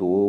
2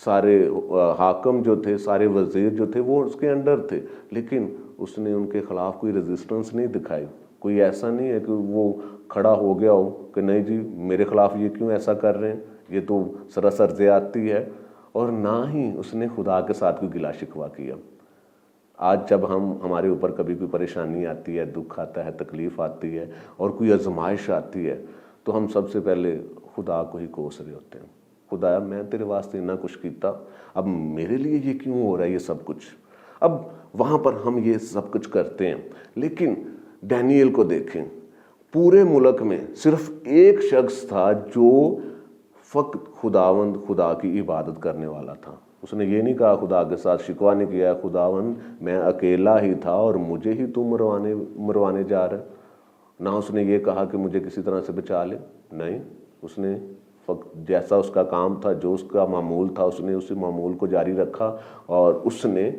سارے حاکم جو تھے، سارے وزیر جو تھے وہ اس کے انڈر تھے، لیکن اس نے ان کے خلاف کوئی ریزسٹنس نہیں دکھائی. کوئی ایسا نہیں ہے کہ وہ کھڑا ہو گیا ہو کہ نہیں جی میرے خلاف یہ کیوں ایسا کر رہے ہیں، یہ تو سراسر زیادتی ہے. اور نہ ہی اس نے خدا کے ساتھ کوئی گلا شکوہ کیا. آج جب ہمارے اوپر کبھی کوئی پریشانی آتی ہے، دکھ آتا ہے، تکلیف آتی ہے اور کوئی آزمائش آتی ہے، تو ہم سب سے پہلے خدا کو ہی کوس رہے ہوتے ہیں. خدا میں تیرے واسطے نہ کچھ کیتا، اب میرے لیے یہ کیوں ہو رہا ہے یہ سب کچھ. اب وہاں پر ہم یہ سب کچھ کرتے ہیں. لیکن ڈینیل کو دیکھیں، پورے ملک میں صرف ایک شخص تھا جو فقط خدا کی عبادت کرنے والا تھا. اس نے یہ نہیں کہا، خدا کے ساتھ شکوہ نہیں کیا، خداوند میں اکیلا ہی تھا اور مجھے ہی تو مروانے جا رہا ہے. نہ اس نے یہ کہا کہ مجھے کسی طرح سے بچا لے. نہیں، اس نے فقط جیسا اس کا کام تھا، جو اس کا معمول تھا، اس نے اسی معمول کو جاری رکھا اور اس نے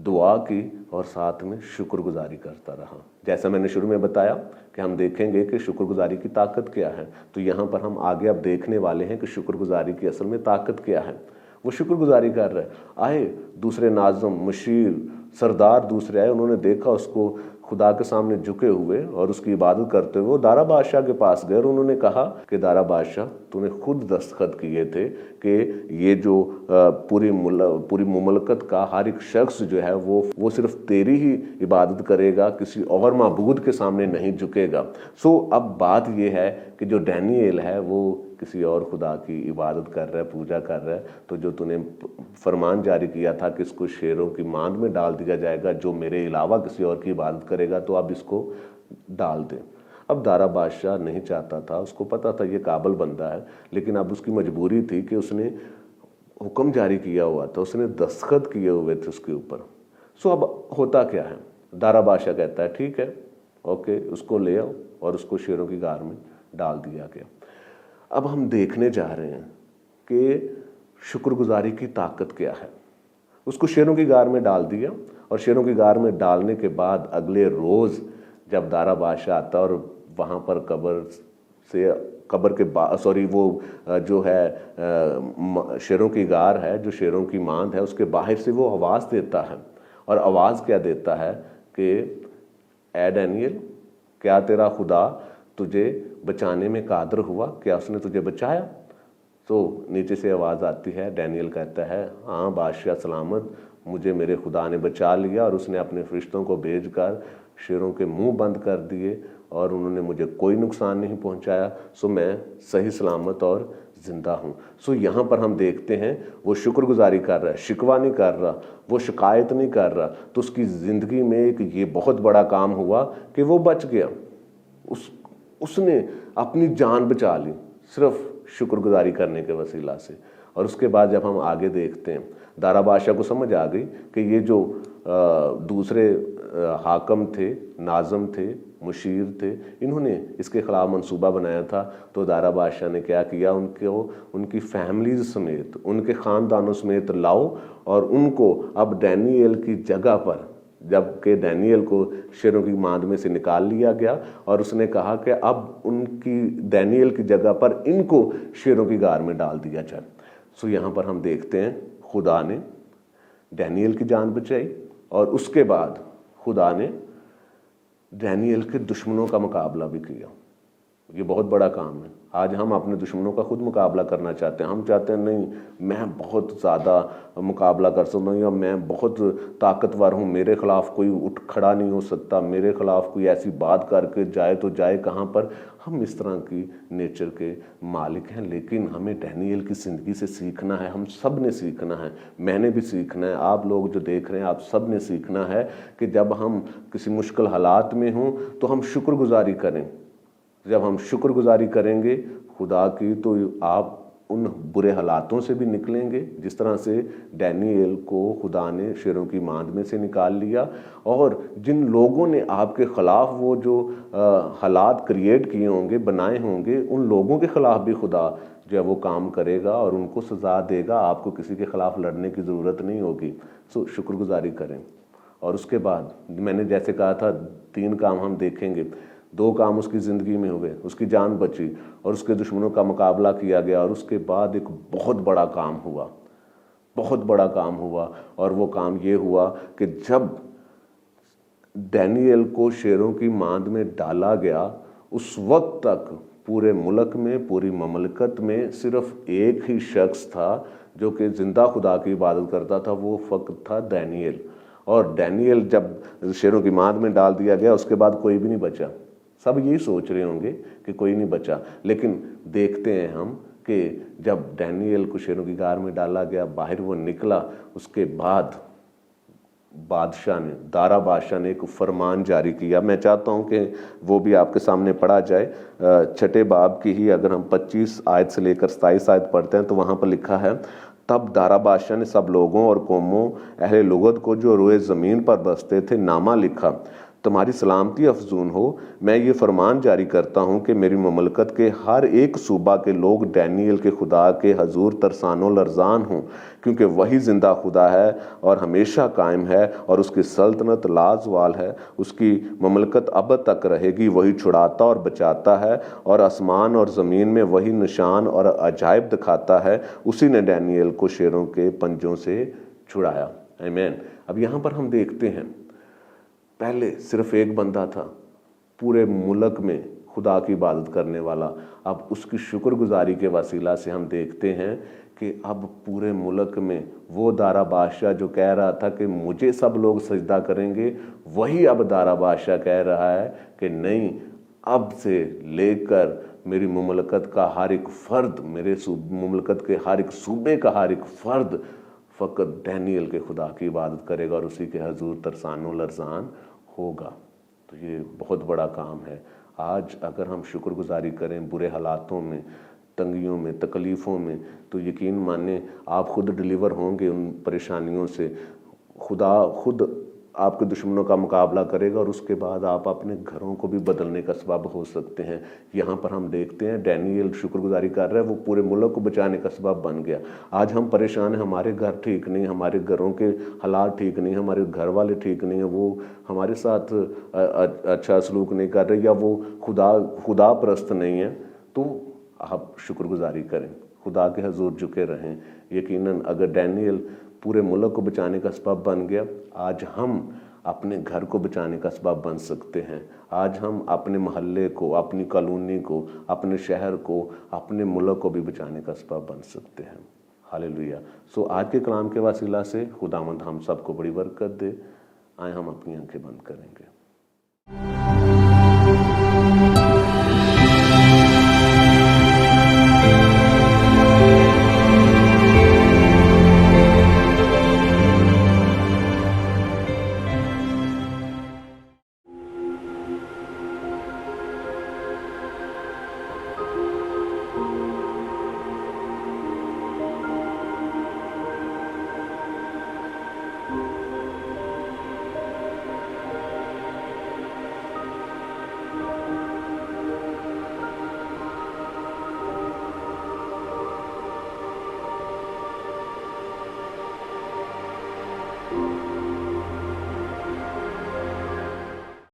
دعا کی اور ساتھ میں شکر گزاری کرتا رہا. جیسا میں نے شروع میں بتایا کہ ہم دیکھیں گے کہ شکر گزاری کی طاقت کیا ہے، تو یہاں پر ہم آگے اب دیکھنے والے ہیں کہ شکر گزاری کی اصل میں طاقت کیا ہے. وہ شکر گزاری کر رہے آئے، دوسرے ناظم، مشیر، سردار دوسرے آئے، انہوں نے دیکھا اس کو خدا کے سامنے جھکے ہوئے اور اس کی عبادت کرتے ہوئے. وہ دارا بادشاہ کے پاس گئے اور انہوں نے کہا کہ دارا بادشاہ تو نے خود دستخط کیے تھے کہ یہ جو پوری مملکت کا ہر ایک شخص جو ہے وہ صرف تیری ہی عبادت کرے گا، کسی اور معبود کے سامنے نہیں جھکے گا. اب بات یہ ہے کہ جو ڈینیل ہے وہ کسی اور خدا کی عبادت کر رہا ہے، پوجا کر رہا ہے. تو جو تو نے فرمان جاری کیا تھا کہ اس کو شیروں کی ماند میں ڈال دیا جائے گا، جو میرے علاوہ کسی اور کی عبادت کرے گا تو اب اس کو ڈال دیں. اب دارا بادشاہ نہیں چاہتا تھا، اس کو پتا تھا یہ قابل بندہ ہے، لیکن اب اس کی مجبوری تھی کہ اس نے حکم جاری کیا ہوا تھا، اس نے دستخط کیے ہوئے تھے اس کے اوپر. اب ہوتا کیا ہے، دارا بادشاہ کہتا ہے ٹھیک ہے، اوکے، اس کو لے آؤ اور اس کو شیروں کی غار میں ڈال دیا گیا. اب ہم دیکھنے جا رہے ہیں کہ شکر گزاری کی طاقت کیا ہے. اس کو شیروں کی غار میں ڈال دیا اور شیروں کی غار میں ڈالنے کے بعد اگلے روز جب دارا بادشاہ آتا اور وہاں پر قبر کے وہ جو ہے شیروں کی غار ہے، جو شیروں کی ماند ہے، اس کے باہر سے وہ آواز دیتا ہے. اور آواز کیا دیتا ہے کہ اے ڈینیل، کیا تیرا خدا تجھے بچانے میں قادر ہوا؟ کیا اس نے تجھے بچایا؟ تو نیچے سے آواز آتی ہے، ڈینیل کہتا ہے ہاں بادشاہ سلامت، مجھے میرے خدا نے بچا لیا اور اس نے اپنے فرشتوں کو بھیج کر شیروں کے منہ بند کر دیے اور انہوں نے مجھے کوئی نقصان نہیں پہنچایا. میں صحیح سلامت اور زندہ ہوں. یہاں پر ہم دیکھتے ہیں وہ شکر گزاری کر رہا ہے، شکوہ نہیں کر رہا، وہ شکایت نہیں کر رہا. تو اس کی زندگی میں ایک یہ بہت بڑا کام ہوا کہ وہ بچ گیا. اس نے اپنی جان بچا لی صرف شکر گزاری کرنے کے وسیلہ سے. اور اس کے بعد جب ہم آگے دیکھتے ہیں، دارا بادشاہ کو سمجھ آ گئی کہ یہ جو دوسرے حاکم تھے، ناظم تھے، مشیر تھے، انہوں نے اس کے خلاف منصوبہ بنایا تھا. تو دارا بادشاہ نے کیا کیا، ان کی فیملیز سمیت، ان کے خاندانوں سمیت لاؤ اور ان کو اب ڈینیل کی جگہ پر، جب کہ ڈینیل کو شیروں کی ماند میں سے نکال لیا گیا اور اس نے کہا کہ اب ان کی ڈینیل کی جگہ پر ان کو شیروں کی غار میں ڈال دیا جائے. یہاں پر ہم دیکھتے ہیں خدا نے ڈینیل کی جان بچائی اور اس کے بعد خدا نے ڈینیل کے دشمنوں کا مقابلہ بھی کیا. یہ بہت بڑا کام ہے. آج ہم اپنے دشمنوں کا خود مقابلہ کرنا چاہتے ہیں. ہم چاہتے ہیں نہیں میں بہت زیادہ مقابلہ کر سکتا ہوں، یا میں بہت طاقتور ہوں، میرے خلاف کوئی اٹھ کھڑا نہیں ہو سکتا، میرے خلاف کوئی ایسی بات کر کے جائے تو جائے کہاں پر. ہم اس طرح کی نیچر کے مالک ہیں، لیکن ہمیں ڈینیل کی زندگی سے سیکھنا ہے. ہم سب نے سیکھنا ہے، میں نے بھی سیکھنا ہے، آپ لوگ جو دیکھ رہے ہیں آپ سب نے سیکھنا ہے کہ جب ہم کسی مشکل حالات میں ہوں تو ہم شکر گزاری کریں. جب ہم شکر گزاری کریں گے خدا کی تو آپ ان برے حالاتوں سے بھی نکلیں گے جس طرح سے ڈینیل کو خدا نے شیروں کی ماند میں سے نکال لیا. اور جن لوگوں نے آپ کے خلاف وہ جو حالات کریٹ کیے ہوں گے، بنائے ہوں گے، ان لوگوں کے خلاف بھی خدا جو ہے وہ کام کرے گا اور ان کو سزا دے گا. آپ کو کسی کے خلاف لڑنے کی ضرورت نہیں ہوگی. شکر گزاری کریں. اور اس کے بعد میں نے جیسے کہا تھا 3 کام ہم دیکھیں گے. 2 کام اس کی زندگی میں ہوئے، اس کی جان بچی اور اس کے دشمنوں کا مقابلہ کیا گیا. اور اس کے بعد ایک بہت بڑا کام ہوا. بہت بڑا کام ہوا، اور وہ کام یہ ہوا کہ جب ڈینیل کو شیروں کی ماند میں ڈالا گیا، اس وقت تک پورے ملک میں، پوری مملکت میں صرف ایک ہی شخص تھا جو کہ زندہ خدا کی عبادت کرتا تھا، وہ فقط تھا ڈینیل۔ اور ڈینیل جب شیروں کی ماند میں ڈال دیا گیا، اس کے بعد کوئی بھی نہیں بچا۔ سب یہی سوچ رہے ہوں گے کہ کوئی نہیں بچا، لیکن دیکھتے ہیں ہم کہ جب ڈینیل کو شیروں کی غار میں ڈالا گیا، باہر وہ نکلا، اس کے بعد دارا بادشاہ نے ایک فرمان جاری کیا۔ میں چاہتا ہوں کہ وہ بھی آپ کے سامنے پڑھا جائے۔ چھٹے باب کی ہی اگر ہم 25 آیت سے لے کر 27 آیت پڑھتے ہیں تو وہاں پر لکھا ہے، تب دارا بادشاہ نے سب لوگوں اور قوموں، اہل لغت کو جو روئے زمین پر بستے تھے نامہ لکھا، تمہاری سلامتی افزون ہو۔ میں یہ فرمان جاری کرتا ہوں کہ میری مملکت کے ہر ایک صوبہ کے لوگ ڈینیل کے خدا کے حضور ترسان و لرزان ہوں، کیونکہ وہی زندہ خدا ہے اور ہمیشہ قائم ہے، اور اس کی سلطنت لازوال ہے، اس کی مملکت ابد تک رہے گی۔ وہی چھڑاتا اور بچاتا ہے، اور آسمان اور زمین میں وہی نشان اور عجائب دکھاتا ہے۔ اسی نے ڈینیل کو شیروں کے پنجوں سے چھڑایا۔ آمین۔ اب یہاں پر ہم دیکھتے ہیں، پہلے صرف ایک بندہ تھا پورے ملک میں خدا کی عبادت کرنے والا، اب اس کی شکر گزاری کے وسیلہ سے ہم دیکھتے ہیں کہ اب پورے ملک میں وہ دارا بادشاہ جو کہہ رہا تھا کہ مجھے سب لوگ سجدہ کریں گے، وہی اب دارا بادشاہ کہہ رہا ہے کہ نہیں، اب سے لے کر میری مملکت کا ہر ایک فرد، میرے مملکت کے ہر ایک صوبے کا ہر ایک فرد فقط ڈینیل کے خدا کی عبادت کرے گا اور اسی کے حضور ترسان و لرزان ہوگا۔ تو یہ بہت بڑا کام ہے۔ آج اگر ہم شکر گزاری کریں برے حالاتوں میں، تنگیوں میں، تکلیفوں میں، تو یقین مانیں آپ خود ڈیلیور ہوں گے ان پریشانیوں سے۔ خدا خود آپ کے دشمنوں کا مقابلہ کرے گا، اور اس کے بعد آپ اپنے گھروں کو بھی بدلنے کا سبب ہو سکتے ہیں۔ یہاں پر ہم دیکھتے ہیں ڈینیل شکر گزاری کر رہا ہے، وہ پورے ملک کو بچانے کا سبب بن گیا۔ آج ہم پریشان ہیں، ہمارے گھر ٹھیک نہیں، ہمارے گھروں کے حالات ٹھیک نہیں، ہمارے گھر والے ٹھیک نہیں ہیں، وہ ہمارے ساتھ اچھا سلوک نہیں کر رہے، یا وہ خدا پرست نہیں ہیں، تو آپ شکر گزاری کریں، خدا کے حضور جھکے رہیں۔ یقیناً اگر ڈینیل پورے ملک کو بچانے کا سبب بن گیا، آج ہم اپنے گھر کو بچانے کا سبب بن سکتے ہیں۔ آج ہم اپنے محلے کو، اپنی کالونی کو، اپنے شہر کو، اپنے ملک کو بھی بچانے کا سبب بن سکتے ہیں۔ ہاللیلویہ۔ سو آج کے کلام کے وسیلہ سے خداوند ہم سب کو بڑی برکت دے۔ آئیں ہم اپنی آنکھیں بند کریں گے۔